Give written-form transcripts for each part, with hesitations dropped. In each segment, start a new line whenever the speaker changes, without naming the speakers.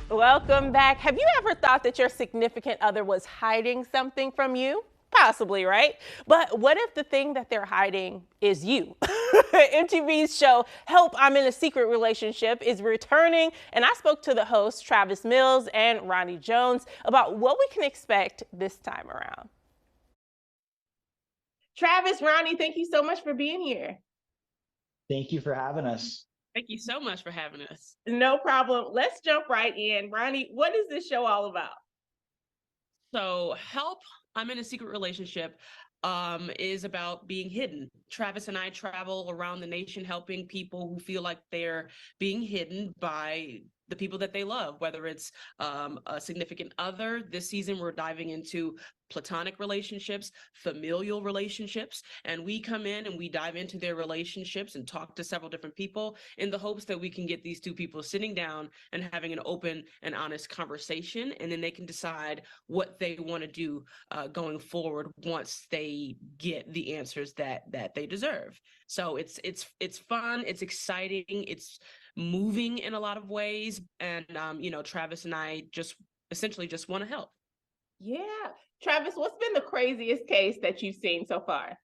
Welcome back. Have you ever thought that your significant other was hiding something from you? Possibly, right? But what if the thing that they're hiding is you? MTV's show Help, I'm in a Secret Relationship is returning, and I spoke to the hosts Travis Mills and Rahne Jones about what we can expect this time around. Travis, Rahne, thank you so much for being here.
Thank you for having us.
Thank you so much for having us.
No problem. Let's jump right in. Rahne, what is this show all about?
So, Help, I'm in a Secret Relationship is about being hidden. Travis and I travel around the nation helping people who feel like they're being hidden by the people that they love, whether it's a significant other. This season, we're diving into platonic relationships, familial relationships, and we come in and we dive into their relationships and talk to several different people in the hopes that we can get these two people sitting down and having an open and honest conversation, and then they can decide what they want to do going forward once they get the answers that they deserve. So it's fun, it's exciting, it's moving in a lot of ways, and Travis and I essentially just want to help.
Yeah. Travis, what's been the craziest case that you've seen so far?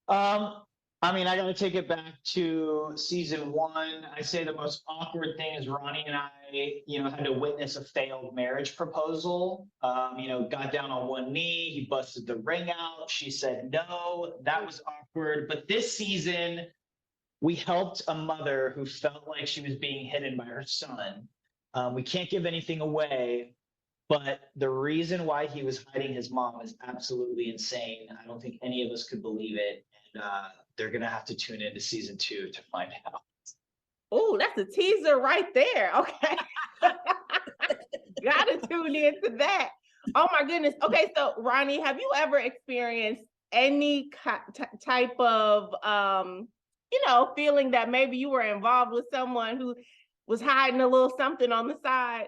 I got to take it back to season one. I say the most awkward thing is Ronnie and I, had to witness a failed marriage proposal. Got down on one knee. He busted the ring out. She said no. That was awkward. But this season, we helped a mother who felt like she was being hidden by her son. We can't give anything away, but the reason why he was hiding his mom is absolutely insane. I don't think any of us could believe it. And they're going to have to tune into season 2 to find out.
Oh, that's a teaser right there. Okay. Gotta tune into that. Oh my goodness. Okay, so Rahne, have you ever experienced any type of feeling that maybe you were involved with someone who was hiding a little something on the side?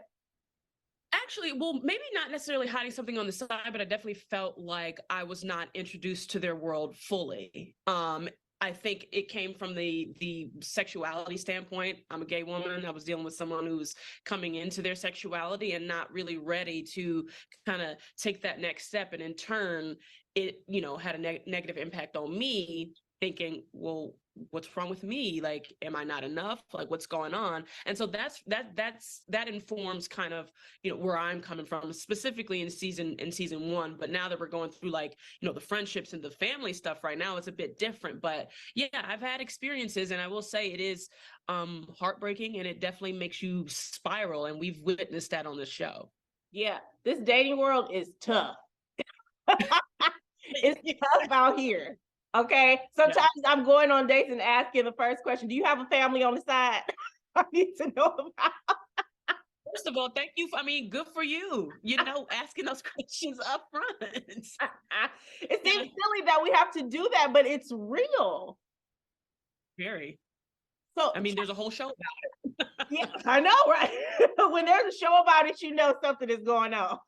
Actually, well, maybe not necessarily hiding something on the side, but I definitely felt like I was not introduced to their world fully. I think it came from the sexuality standpoint. I'm a gay woman. I was dealing with someone who's coming into their sexuality and not really ready to kind of take that next step. And in turn, it, had a negative impact on me, thinking, well, what's wrong with me? Like, am I not enough? Like, what's going on? And so that informs kind of, where I'm coming from, specifically in season one. But now that we're going through the friendships and the family stuff right now, it's a bit different. But yeah, I've had experiences, and I will say it is heartbreaking, and it definitely makes you spiral. And we've witnessed that on the show.
Yeah, this dating world is tough. It's tough out here. Okay. Sometimes I'm going on dates and asking the first question, do you have a family on the side? I need to know about.
First of all, thank you. Good for you. Asking those questions up front.
It seems silly that we have to do that, but it's real.
Very.
So
there's a whole show about
it. Yeah, I know, right? When there's a show about it, something is going on.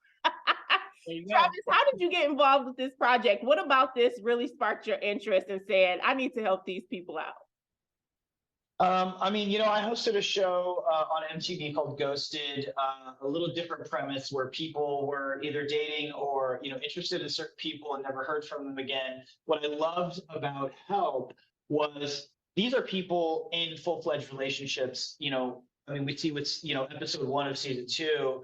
Travis, how did you get involved with this project? What about this really sparked your interest and said, I need to help these people out?
I hosted a show on MTV called Ghosted, a little different premise where people were either dating or, interested in certain people and never heard from them again. What I loved about Help was these are people in full-fledged relationships. We see what's, episode 1 of season 2,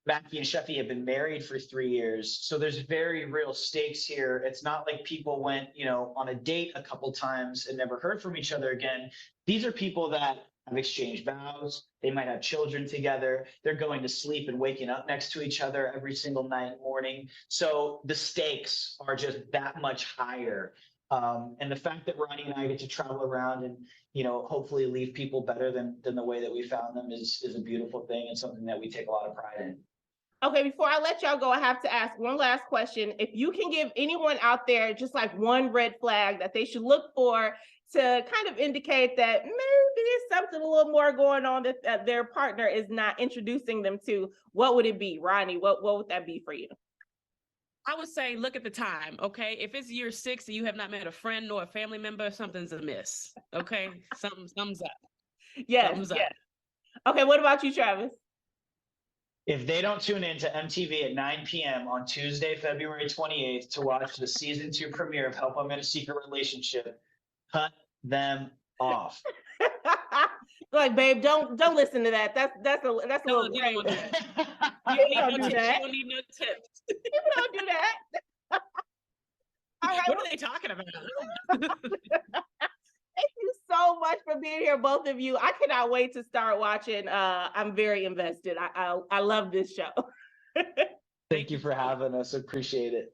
Mackie and Sheffy have been married for 3 years. So there's very real stakes here. It's not like people went, on a date a couple times and never heard from each other again. These are people that have exchanged vows. They might have children together. They're going to sleep and waking up next to each other every single night and morning. So the stakes are just that much higher. And the fact that Ronnie and I get to travel around and, hopefully leave people better than the way that we found them is a beautiful thing and something that we take a lot of pride in.
Okay, before I let y'all go, I have to ask one last question. If you can give anyone out there just like one red flag that they should look for to kind of indicate that maybe there's something a little more going on that their partner is not introducing them to, what would it be? Rahne, what would that be for you?
I would say look at the time, okay? If it's year 6 and you have not met a friend nor a family member, something's amiss, okay? Something's up.
Yes, yes. Okay, what about you, Travis?
If they don't tune in to MTV at 9 p.m. on Tuesday, February 28th to watch the season 2 premiere of Help I'm in a Secret Relationship, cut them off.
Like, babe, don't listen to that. That's a
No,
little
you
crazy.
don't do that.
You
You
don't do that.
don't need no tips.
People don't do that. All right,
What are they talking about?
thank you so much for being here, both of you. I cannot wait to start watching. I'm very invested. I love this show.
Thank you for having us. Appreciate it.